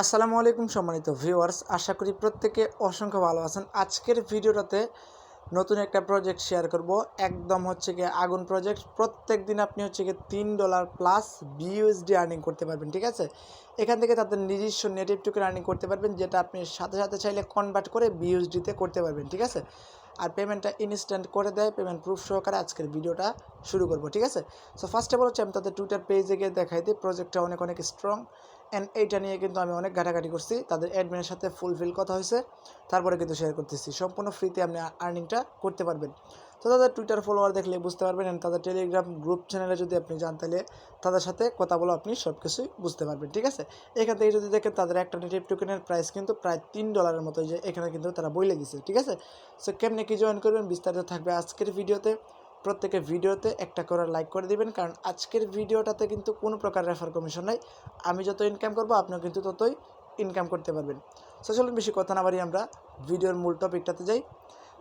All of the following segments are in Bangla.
আসসালামু আলাইকুম সম্মানিত ভিউয়ার্স, আশা করি প্রত্যেকে অসংখ্য ভালো আছেন। আজকের ভিডিওটাতে নতুন একটা প্রজেক্ট শেয়ার করব। একদম হচ্ছে গিয়ে আগুন প্রজেক্ট। প্রত্যেক দিন আপনি হচ্ছে গিয়ে $3 প্লাস বিইউএসডি আর্নিং করতে পারবেন, ঠিক আছে। এখান থেকে তাদের নিজস্ব নেটিভ টোকেন আর্নিং করতে পারবেন, যেটা আপনি সাথে সাথে চাইলে কনভার্ট করে বিইউএসডিতে করতে পারবেন, ঠিক আছে। আর পেমেন্টটা ইনস্ট্যান্ট করে দেয়। পেমেন্ট প্রুফ সহকারে আজকের ভিডিওটা শুরু করব, ঠিক আছে। সো ফার্স্ট অফ অল হচ্ছে আমি তাদের টুইটার পেজে গিয়ে দেখাই দিই। প্রজেক্টটা অনেক অনেক স্ট্রং অ্যান্ড এইটা নিয়ে কিন্তু আমি অনেক ঘাটাঘাটি করছি, তাদের অ্যাডমিনের সাথে ফুলফিল কথা হয়েছে, তারপরে কিন্তু শেয়ার করতেছি। সম্পূর্ণ ফ্রিতে আপনি আর্নিংটা করতে পারবেন। তো তাদের টুইটার ফলোয়ার দেখলে বুঝতে পারবেন, অ্যান্ড তাদের টেলিগ্রাম গ্রুপ চ্যানেলে যদি আপনি যান তাহলে তাদের সাথে কথা বলে আপনি সব কিছুই বুঝতে পারবেন, ঠিক আছে। এখান থেকে যদি দেখেন তাদের একটা নেটিভ টোকেনের প্রাইস কিন্তু প্রায় $3 মতো, যে এখানে কিন্তু তারা বলে দিচ্ছে, ঠিক আছে। সো কেমনে কি জয়েন করবেন বিস্তারিত থাকবে আজকের ভিডিওতে। প্রত্যেকে ভিডিওতে একটা করে লাইক করে দিবেন, কারণ আজকের ভিডিওটাতে কিন্তু কোনো প্রকার রেফার কমিশন নাই। আমি যত ইনকাম করবো আপনিও কিন্তু ততই ইনকাম করতে পারবেন। সো চলুন বেশি কথা না বাড়ি আমরা ভিডিওর মূল টপিকটাতে যাই।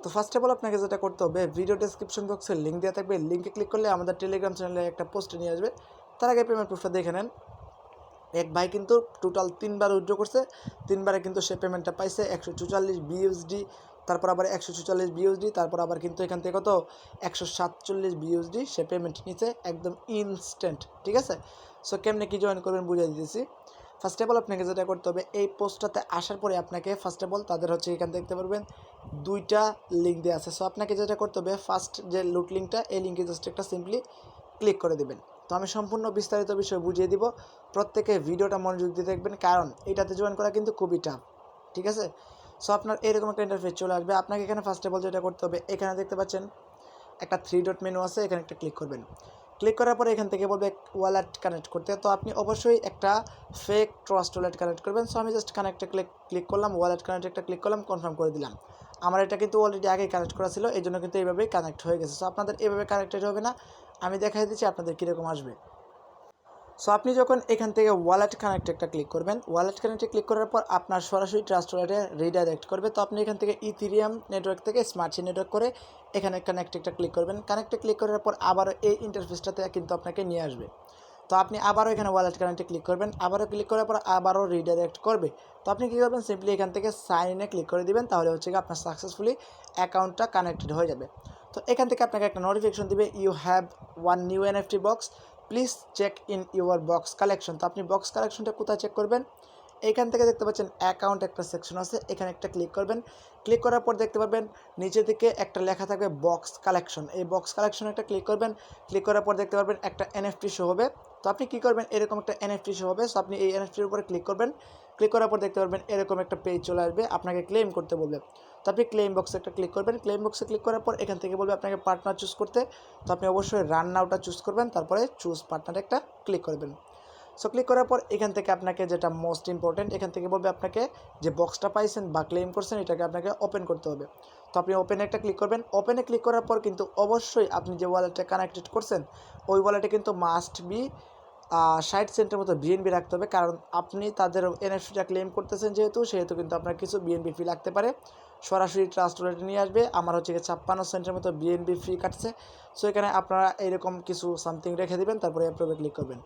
তো ফার্স্ট অফ অল আপনাকে যেটা করতে হবে, ভিডিও ডেসক্রিপশন বক্সে লিঙ্ক দেওয়া থাকবে, লিঙ্কে ক্লিক করলে আমাদের টেলিগ্রাম চ্যানেলে একটা পোস্টে নিয়ে আসবে। তার আগে পেমেন্ট প্রুফটা দেখে নেন। এক ভাই কিন্তু টোটাল 3বার উইথড্র করছে, 3বারে কিন্তু সে পেমেন্টটা পাইছে 144 বিইউএসডি, তারপর আবার 144 বিইউএসডি, তারপর আবার কিন্তু এখান থেকে কত 147 বিইউএসডি সে পেমেন্ট নিচ্ছে একদম ইনস্ট্যান্ট, ঠিক আছে। সো কেমনে কি জয়েন করবেন বুঝিয়ে দিতেছি। ফার্স্ট অফ অল আপনাকে যেটা করতে হবে, এই পোস্টটাতে আসার পরে আপনাকে ফার্স্ট অফ অল তাদের হচ্ছে এখানে দেখতে পারবেন 2টা লিঙ্ক দেওয়া আছে। সো আপনাকে যেটা করতে হবে, ফার্স্ট যে লুট লিঙ্কটা, এই লিঙ্কে জাস্ট একটা সিম্পলি ক্লিক করে দেবেন। তো আমি সম্পূর্ণ বিস্তারিত বিষয় বুঝিয়ে দিব, প্রত্যেকে ভিডিওটা মনোযোগ দিয়ে দেখবেন, কারণ এটাতে জয়েন করা কিন্তু খুবই টাফ, ঠিক আছে। সো আপনার এরকম একটা ইন্টারফেস চলে আসবে। আপনাকে এখানে ফার্স্ট অফ অল যেটা করতে হবে, এখানে দেখতে পাচ্ছেন একটা 3 ডট মেনু আছে, এখানে একটা ক্লিক করবেন। ক্লিক করার পরে এখান থেকে বলবে ওয়ালেট কানেক্ট করতে। তো আপনি অবশ্যই একটা ফেক ট্রাস্ট ওয়ালেট কানেক্ট করবেন। সো আমি জাস্ট কানেক্টে ক্লিক করলাম, ওয়ালেট কানেক্ট একটা ক্লিক করলাম, কনফার্ম করে দিলাম। আমার এটা কিন্তু অলরেডি আগেই কানেক্ট করা ছিল, এই জন্য কিন্তু এইভাবেই কানেক্ট হয়ে গেছে। সো আপনাদের এইভাবে কানেক্টেড হবে না, আমি দেখাই দিচ্ছি আপনাদের কীরকম আসবে। সো আপনি যখন এখান থেকে ওয়ালেট কানেক্ট একটা ক্লিক করবেন, ওয়ালেট কানেক্টে ক্লিক করার পর আপনার সরাসরি ট্রাস্ট ওয়ালেটে রিডাইরেক্ট করবে। তো আপনি এখান থেকে ইথেরিয়াম নেটওয়ার্ক থেকে স্মার্ট চেইন নেটওয়ার্ক করে এখানে কানেক্ট একটা ক্লিক করবেন। কানেক্টে ক্লিক করার পর আবারও এই ইন্টারফেসটাতে কিন্তু আপনাকে নিয়ে আসবে। তো আপনি আবারও এখানে ওয়ালেট কানেক্টে ক্লিক করবেন, আবারও ক্লিক করার পর আবারও রিডাইরেক্ট করবে। তো আপনি কী করবেন, সিম্পলি এখান থেকে সাইন ইনে ক্লিক করে দিবেন, তাহলে হচ্ছে কি আপনার সাকসেসফুলি অ্যাকাউন্টটা কানেক্টেড হয়ে যাবে। তো এখান থেকে আপনাকে একটা নোটিফিকেশন দিবে, you have one new NFT box, please check in your box collection. তো আপনি বক্স কালেকশনটা কোথায় চেক করবেন, এইখান থেকে দেখতে পাচ্ছেন অ্যাকাউন্ট একটা সেকশন আছে, এখানে একটা ক্লিক করবেন। ক্লিক করার পর দেখতে পাবেন নিচে দিকে একটা লেখা থাকবে বক্স কালেকশন, এই বক্স কালেকশন একটা ক্লিক করবেন। ক্লিক করার পর দেখতে পারবেন একটা এনএফটি শো হবে। তো আপনি কী করবেন, এরকম একটা এনএফটি শো হবে। সো আপনি এই এনএফটির উপরে ক্লিক করবেন। ক্লিক করার পর দেখতে পারবেন এরকম একটা পেজ চলে আসবে, আপনাকে ক্লেম করতে বলবে। তো আপনি ক্লেম বক্সে একটা ক্লিক করবেন। ক্লেম বক্সে ক্লিক করার পর এখান থেকে বলবে আপনাকে পার্টনার চুজ করতে। তো আপনি অবশ্যই রাননাউটা চুজ করবেন, তারপরে চুজ পার্টনার একটা ক্লিক করবেন। সো ক্লিক করার পর এখান থেকে আপনাকে যেটা মোস্ট ইম্পর্টেন্ট, এখান থেকে বলবে আপনাকে যে বক্সটা পাইছেন বা ক্লেম করছেন এটাকে আপনাকে ওপেন করতে হবে। তো আপনি ওপেনে একটা ক্লিক করবেন। ওপেনে ক্লিক করার পর কিন্তু অবশ্যই আপনি যে ওয়ালেটটা কানেক্টেড করছেন ওই ওয়ালেটে কিন্তু মাস্ট বি 60 সেন্টের মতো বিএনবি রাখতে হবে, কারণ আপনি তাদের এনএফটিটা ক্লেম করতেছেন সেহেতু কিন্তু আপনার কিছু বিএনবি ফি লাগতে পারে। সরাসরি ট্রাস্ট ওয়ালেটে নিয়ে আসবে। আমার হচ্ছে 56 সেন্টের মতো বিএনবি ফি কাটছে। সো এখানে আপনারা এরকম কিছু সামথিং রেখে দেবেন, তারপরে অ্যাপ্রুভে ক্লিক করবেন।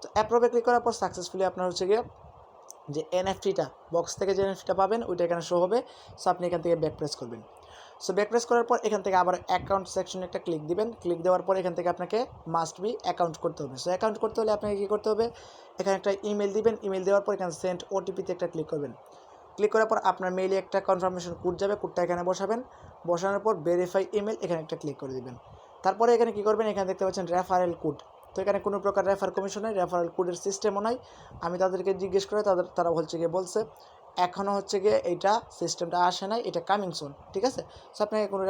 তো অ্যাপ্রুভে ক্লিক করার পর সাকসেসফুলি আপনার হচ্ছে গিয়ে যে এনএফটিটা বক্স থেকে যে এনএফটিটা পাবেন ওইটা এখানে শো হবে। সো আপনি এখান থেকে ব্যাক প্রেস করবেন। সো ব্যাক প্রেস করার পর এখান থেকে আবার অ্যাকাউন্ট সেকশনে একটা ক্লিক দিবেন। ক্লিক দেওয়ার পর এখান থেকে আপনাকে মাস্ট বি অ্যাকাউন্ট করতে হবে। সো অ্যাকাউন্ট করতে হলে আপনাকে কী করতে হবে, এখানে একটা ইমেল দিবেন। ইমেল দেওয়ার পর এখানে সেন্ড ওটিপিতে একটা ক্লিক করবেন। ক্লিক করার পর আপনার মেইলে একটা কনফার্মেশন কোড যাবে, কোডটা এখানে বসাবেন। বসানোর পর ভেরিফাই ইমেল এখানে একটা ক্লিক করে দেবেন। তারপরে এখানে কী করবেন, এখানে দেখতে পাচ্ছেন রেফারেল কোড। তো এখানে কোনো প্রকার রেফার কমিশন নেই, রেফারেল কোডের সিস্টেমও নাই। আমি তাদেরকে জিজ্ঞেস করে তারা বলছে এখনও হচ্ছে গিয়ে এইটা সিস্টেমটা আসে নাই, এটা কামিং সুন, ঠিক আছে। সো আপনাকে কোনো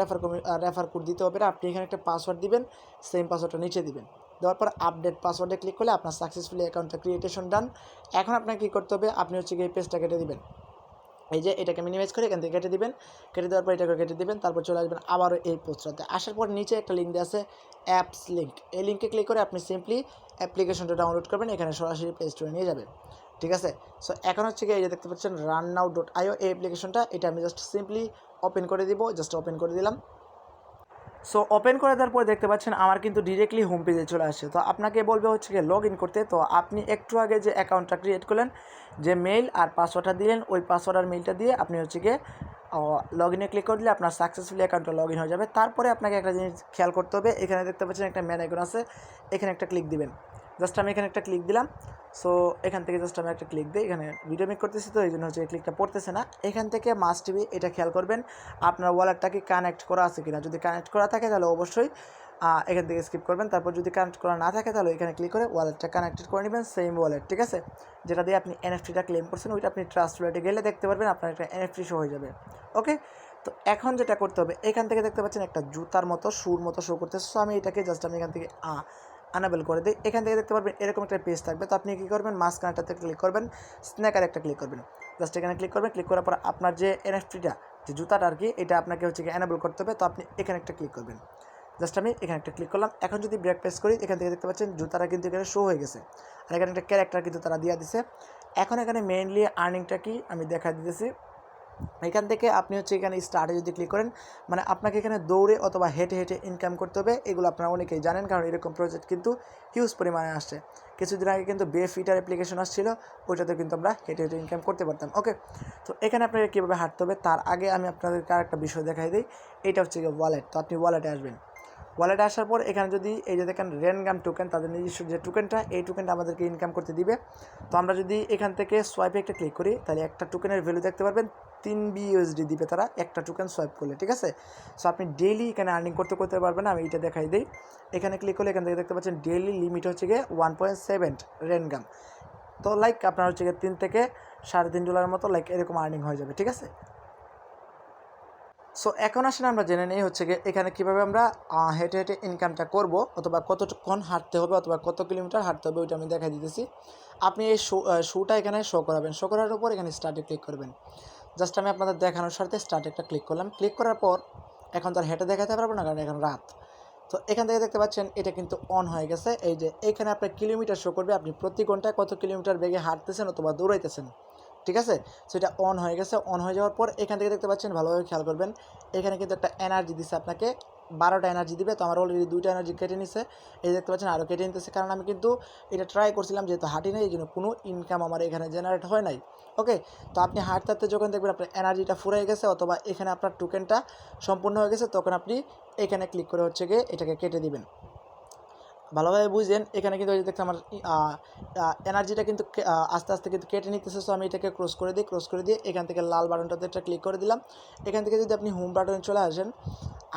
রেফার কোড দিতে হবে না। আপনি এখানে একটা পাসওয়ার্ড দিবেন, সেম পাসওয়ার্ডটা নিচে দিবেন। দেওয়ার পর আপডেট পাসওয়ার্ডে ক্লিক করলে আপনার সাকসেসফুলি অ্যাকাউন্টটা ক্রিয়েটেশন ডান। এখন আপনাকে কী করতে হবে, আপনি হচ্ছে গিয়ে এই পেজটা কেটে দিবেন। এই যে এটাকে মিনিমাইজ করে এখান থেকে কেটে দিবেন। কেটে দেওয়ার পর এটাকে কেটে দিবেন, তারপর চলে আসবেন আবারও এই পোস্টটাতে। আসার পর নিচে একটা লিঙ্ক দেওয়া আছে অ্যাপস লিঙ্ক, এই লিঙ্কে ক্লিক করে আপনি সিম্পলি অ্যাপ্লিকেশনটা ডাউনলোড করবেন, এখানে সরাসরি প্লে স্টোরে নিয়ে যাবে, ঠিক আছে। সো এখন হচ্ছে গিয়ে এই যে দেখতে পাচ্ছেন runnow.io এই অ্যাপ্লিকেশনটা, এটা আমি জাস্ট সিম্পলি ওপেন করে দিব, জাস্ট ওপেন করে দিলাম। সো ওপেন করে দেওয়ার পর দেখতে পাচ্ছেন আমার কিন্তু ডিরেক্টলি হোম পেজে চলে আসছে। তো আপনাকে বলবে হচ্ছে গিয়ে লগ ইন করতে। তো আপনি একটু আগে যে অ্যাকাউন্টটা ক্রিয়েট করলেন, যে মেইল আর পাসওয়ার্ডটা দিলেন, ওই পাসওয়ার্ড আর মেইলটা দিয়ে আপনি হচ্ছে গিয়ে লগ ইনে ক্লিক করে দিলে আপনার সাকসেসফুলি অ্যাকাউন্টটা লগ ইন হয়ে যাবে। তারপরে আপনাকে একটা জিনিস খেয়াল করতে হবে, এখানে দেখতে পাচ্ছেন একটা ম্যান আইকন আছে, এখানে একটা ক্লিক দিবেন। জাস্ট আমি এখানে একটা ক্লিক দিলাম। সো এখান থেকে জাস্ট আমি একটা ক্লিক দিই, এখানে ভিডিও মেক করতেছি তো এই জন্য হচ্ছে ক্লিকটা পড়তেছে না। এখান থেকে মাস্ট বি এটা খেয়াল করবেন আপনার ওয়ালেটটা কি কানেক্ট করা আছে কিনা। যদি কানেক্ট করা থাকে তাহলে অবশ্যই এখান থেকে স্কিপ করবেন। তারপর যদি কানেক্ট করা না থাকে তাহলে এখানে ক্লিক করে ওয়ালেটটা কানেক্টেড করে নেবেন, সেম ওয়ালেট, ঠিক আছে, যেটা দিয়ে আপনি এনএফটিটা ক্লেম করছেন, ওইটা আপনি ট্রাস্ট ওয়ালেটে গেলে দেখতে পারবেন আপনার একটা এনএফটি শো হয়ে যাবে। ওকে, তো এখন যেটা করতে হবে, এখান থেকে দেখতে পাচ্ছেন একটা জুতার মতো শুর মতো শো করতেছে। সো আমি এটাকে জাস্ট আমি এখান থেকে আনাবেল করে দিই। এখান থেকে দেখতে পারবেন এরকম একটা পেজ থাকবে। তো আপনি কী করবেন, মাঝখানটাতে ক্লিক করবেন, স্ন্যাকার একটা ক্লিক করবেন, জাস্ট এখানে ক্লিক করবেন। ক্লিক করার পর আপনার যে এনএফটিটা, যে জুতাটা আর কি, এটা আপনাকে হচ্ছে কি অ্যানাবেল করতে হবে। তো আপনি এখানে একটা ক্লিক করবেন, জাস্ট আমি এখানে একটা ক্লিক করলাম। এখন যদি ব্রেক প্রেস করি, এখান থেকে দেখতে পাচ্ছেন জুতাটা কিন্তু এখানে শো হয়ে গেছে, আর এখানে একটা ক্যারেক্টার কিন্তু তারা দিয়ে দিছে। এখন এখানে মেইনলি আর্নিংটা কি আমি দেখা দিতেছি। এখান থেকে আপনি হচ্ছে এখানে স্টার্টে যদি ক্লিক করেন, মানে আপনাকে এখানে দৌড়ে অথবা হেঁটে হেঁটে ইনকাম করতে হবে। এগুলো আপনারা অনেকেই জানেন, কারণ এরকম প্রজেক্ট কিন্তু হিউজ পরিমাণে আসছে। কিছুদিন আগে কিন্তু বেফিটার অ্যাপ্লিকেশন আসছিল, ওইটাতে কিন্তু আমরা হেঁটে হেঁটে ইনকাম করতে পারতাম। ওকে, তো এখানে আপনাকে কীভাবে হাঁটতে হবে তার আগে আমি আপনাদেরকে আরেকটা বিষয় দেখাই দিই। এটা হচ্ছে গিয়ে ওয়ালেট। তো আপনি ওয়ালেটে আসবেন। ওয়ালেটে আসার পর এখানে যদি এই যে দেখেন র্যান্ডাম টোকেন, তাদের নিজস্ব যে টোকেনটা, এই টোকেনটা আমাদেরকে ইনকাম করতে দিবে। তো আমরা যদি এখান থেকে সোয়াইপে একটা ক্লিক করি, তাহলে একটা টোকেনের ভ্যালু দেখতে পারবেন 3 BUSD দিবে তারা একটা টোকেন সোয়াইপ করলে, ঠিক আছে। সো আপনি ডেইলি এখানে আর্নিং করতে পারবেন। আমি এটা দেখাই দিই। এখানে ক্লিক করলে এখান থেকে দেখতে পাচ্ছেন ডেইলি লিমিট হচ্ছে গিয়ে 1.7 র্যান্ডাম। তো লাইক আপনার হচ্ছে গিয়ে 3 থেকে $3.5 মতো লাইক এরকম আর্নিং হয়ে যাবে, ঠিক আছে। সো এখন আসেন আমরা জেনে নেই হচ্ছে গিয়ে এখানে কীভাবে আমরা হেঁটে হেঁটে ইনকামটা করব, অথবা কতক্ষণ হাঁটতে হবে, অথবা কত কিলোমিটার হাঁটতে হবে, ওইটা আমি দেখাই দিতেছি। আপনি এই শুটা এখানে শো করাবেন। শো করার উপর এখানে স্টার্টে ক্লিক করবেন। জাস্ট আমি আপনাদের দেখানোর সাথে স্টার্টে একটা ক্লিক করলাম। ক্লিক করার পর এখন তো আর হেঁটে দেখাতে পারবো না, কারণ এখন রাত। তো এখান থেকে দেখতে পাচ্ছেন এটা কিন্তু অন হয়ে গেছে। এই যে এখানে আপনার কিলোমিটার শো করবে, আপনি প্রতি ঘন্টায় কত কিলোমিটার বেগে হাঁটতেছেন অথবা দৌড়াইতেছেন, ঠিক আছে। সো এটা অন হয়ে গেছে। অন হয়ে যাওয়ার পর এখান থেকে দেখতে পাচ্ছেন, ভালোভাবে খেয়াল করবেন, এখানে কিন্তু একটা এনার্জি দিচ্ছে আপনাকে, 12টা এনার্জি দিবে। তো আমার অলরেডি 2টা এনার্জি কেটে নিছে, এই দেখতে পাচ্ছেন আরও কেটে নিতেছে, কারণ আমি কিন্তু এটা ট্রাই করছিলাম, যেহেতু হাঁটি নেই এই জন্য কোনো ইনকাম আমার এখানে জেনারেট হয় নাই। ওকে, তো আপনি হাঁটতে হাঁটতে যখন দেখবেন আপনার এনার্জিটা ফুরিয়ে গেছে, অথবা এখানে আপনার টোকেনটা সম্পূর্ণ হয়ে গেছে, তখন আপনি এখানে ক্লিক করে হচ্ছে গিয়ে এটাকে কেটে দিবেন। ভালোভাবে বুঝলেন, এখানে কিন্তু এই যে দেখতে আমার এনার্জিটা কিন্তু আস্তে আস্তে কিন্তু কেটে নিতেছে। সো আমি এটাকে ক্রস করে দিই। ক্রস করে দিয়ে এখান থেকে লাল বাটনটাতে একটা ক্লিক করে দিলাম। এখান থেকে যদি আপনি হোম বাটনে চলে আসেন,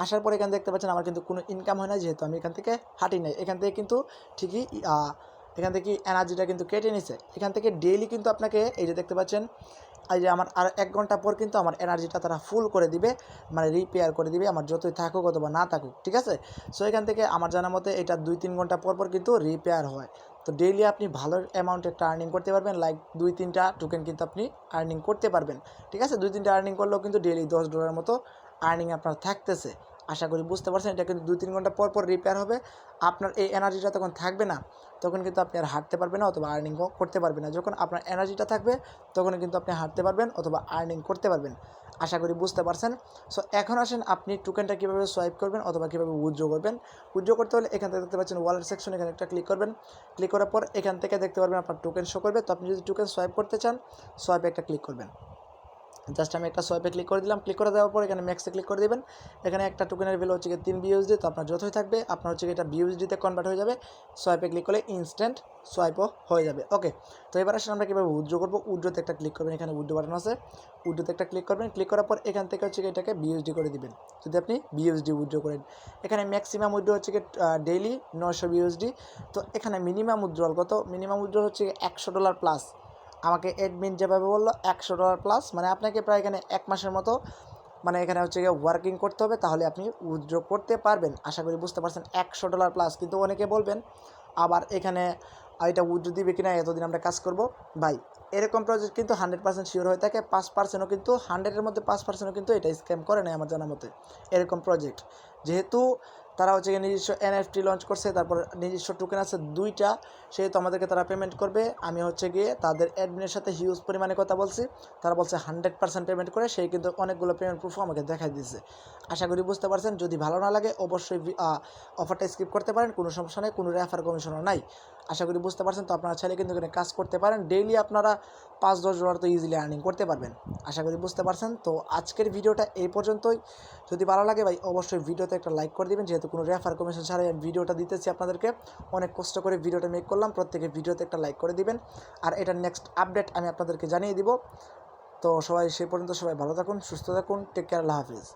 আসার পর এখানে দেখতে পাচ্ছেন আমার কিন্তু কোনো ইনকাম হয় না, যেহেতু আমি এখান থেকে হাঁটি নাই। এখান থেকে কিন্তু ঠিকই এখান থেকে এনার্জিটা কিন্তু কেটে নিছে। এখান থেকে ডেইলি কিন্তু আপনাকে এই যে দেখতে পাচ্ছেন, এই যে আমার আর 1 ঘন্টা পর কিন্তু আমার এনার্জিটা তারা ফুল করে দিবে, মানে রিপেয়ার করে দিবে, আমার যতই থাকুক অথবা না থাকুক, ঠিক আছে। সো এখান থেকে আমার জানা মতে এটা 2-3 ঘন্টা পর পর কিন্তু রিপেয়ার হয়। তো ডেইলি আপনি ভালো অ্যামাউন্ট একটা আর্নিং করতে পারবেন, লাইক 2-3টা টোকেন কিন্তু আপনি আর্নিং করতে পারবেন, ঠিক আছে। 2-3টা আর্নিং করলেও কিন্তু ডেইলি $10 মতো আর্নিং আপনার থাকতেছে। আশা করি বুঝতে পারছেন। এটা কিন্তু 2-3 ঘন্টা পর পর রিপেয়ার হবে। আপনার এই এনার্জিটা তখন থাকবে না, তখন কিন্তু আপনি আর হাঁটতে পারবেন না অথবা আর্নিংও করতে পারবেন না। যখন আপনার এনার্জিটা থাকবে তখন কিন্তু আপনি হাঁটতে পারবেন অথবা আর্নিং করতে পারবেন। আশা করি বুঝতে পারছেন। সো এখন আসেন আপনি টোকেনটা কীভাবে সোয়াইপ করবেন অথবা কীভাবে উইথড্র করবেন। উইথড্র করতে হলে এখান থেকে দেখতে পাচ্ছেন ওয়ালেট সেকশন, এখানে একটা ক্লিক করবেন। ক্লিক করার পর এখান থেকে দেখতে পারবেন আপনার টোকেন শো করবে। তো আপনি যদি টোকেন সোয়াইপ করতে চান, সোয়াইপে একটা ক্লিক করবেন। জাস্ট আমি একটা সোয়াইপে ক্লিক করে দিলাম। ক্লিক করে দেওয়ার পর এখানে ম্যাক্সে ক্লিক করে দেবেন। এখানে একটা টোকেনের ভ্যালু হচ্ছে 3 BUSD। তো আপনার যতই থাকবে আপনার হচ্ছে এটা BUSD-তে কনভার্ট হয়ে যাবে। সোয়াইপে ক্লিক করলে ইনস্ট্যান্ট সোয়াইপও হয়ে যাবে। ওকে, তো এবার আসলে আমরা কীভাবে উইথড্র করবো। উইথড্রোতে একটা ক্লিক করবেন, এখানে উইথড্রো বাটন আছে, উইথড্রোতে একটা ক্লিক করবেন। ক্লিক করার পর এখান থেকে হচ্ছে এটাকে BUSD করে দিবেন, যদি আপনি BUSD উইথড্রো করেন। এখানে ম্যাক্সিমাম উইথড্রো হচ্ছে ডেইলি 900 BUSD। তো এখানে মিনিমাম উইথড্রল কত, মিনিমাম উইথড্রল হচ্ছে $100 প্লাস। আমাকে অ্যাডমিন যেভাবে বললো $100 প্লাস, মানে আপনাকে প্রায় এখানে 1 মাসের মতো মানে এখানে হচ্ছে ওয়ার্কিং করতে হবে, তাহলে আপনি উইথড্র করতে পারবেন। আশা করি বুঝতে পারছেন। $100 প্লাস। কিন্তু অনেকে বলবেন আবার এখানে এটা উইথড্র দিবে কিনা, এতদিন আমরা কাজ করব। ভাই, এরকম প্রজেক্ট কিন্তু 100% শিওর হয়ে থাকে। 5%ও কিন্তু 100-এর মধ্যে 5%ও কিন্তু এটা স্ক্যাম করে নেয় আমার জানা মতে, এরকম প্রজেক্ট। যেহেতু তারা হচ্ছে গিয়ে নিজস্ব এনএফটি লঞ্চ করছে, তারপর নিজস্ব টোকেন আছে 2টা, সেহেতু আমাদেরকে তারা পেমেন্ট করবে। আমি হচ্ছে গিয়ে তাদের অ্যাডমিনের সাথে হিউজ পরিমাণে কথা বলছি, তারা বলছে 100% পেমেন্ট করে, সেই কিন্তু অনেকগুলো পেমেন্ট প্রুফও আমাকে দেখাই দিয়েছে। আশা করি বুঝতে পারছেন। যদি ভালো না লাগে অবশ্যই অফারটা স্কিপ করতে পারেন, কোনো সমস্যা নেই, কোনো রেফার কমিশনও নাই। আশা করি বুঝতে পারছেন। তো আপনারা চাইলে কিন্তু এখানে কাজ করতে পারেন, ডেইলি আপনারা $5-10 তো ইজিলি আর্নিং করতে পারবেন। আশা করি বুঝতে পারছেন। তো আজকের ভিডিওটা এই পর্যন্তই। যদি ভালো লাগে ভাই অবশ্যই ভিডিওতে একটা লাইক করে দিবেন, যেহেতু কোনো রেফার কমিশন ছাড়াই আমি ভিডিওটা দিতেছি আপনাদেরকে, অনেক কষ্ট করে ভিডিওটা মেক করলাম। প্রত্যেকে ভিডিওতে একটা লাইক করে দিবেন, আর এটার নেক্সট আপডেট আমি আপনাদেরকে জানিয়ে দিব। তো সবাই সেই পর্যন্ত সবাই ভালো থাকুন, সুস্থ থাকুন, টেক কেয়ার, আল্লাহ হাফিজ।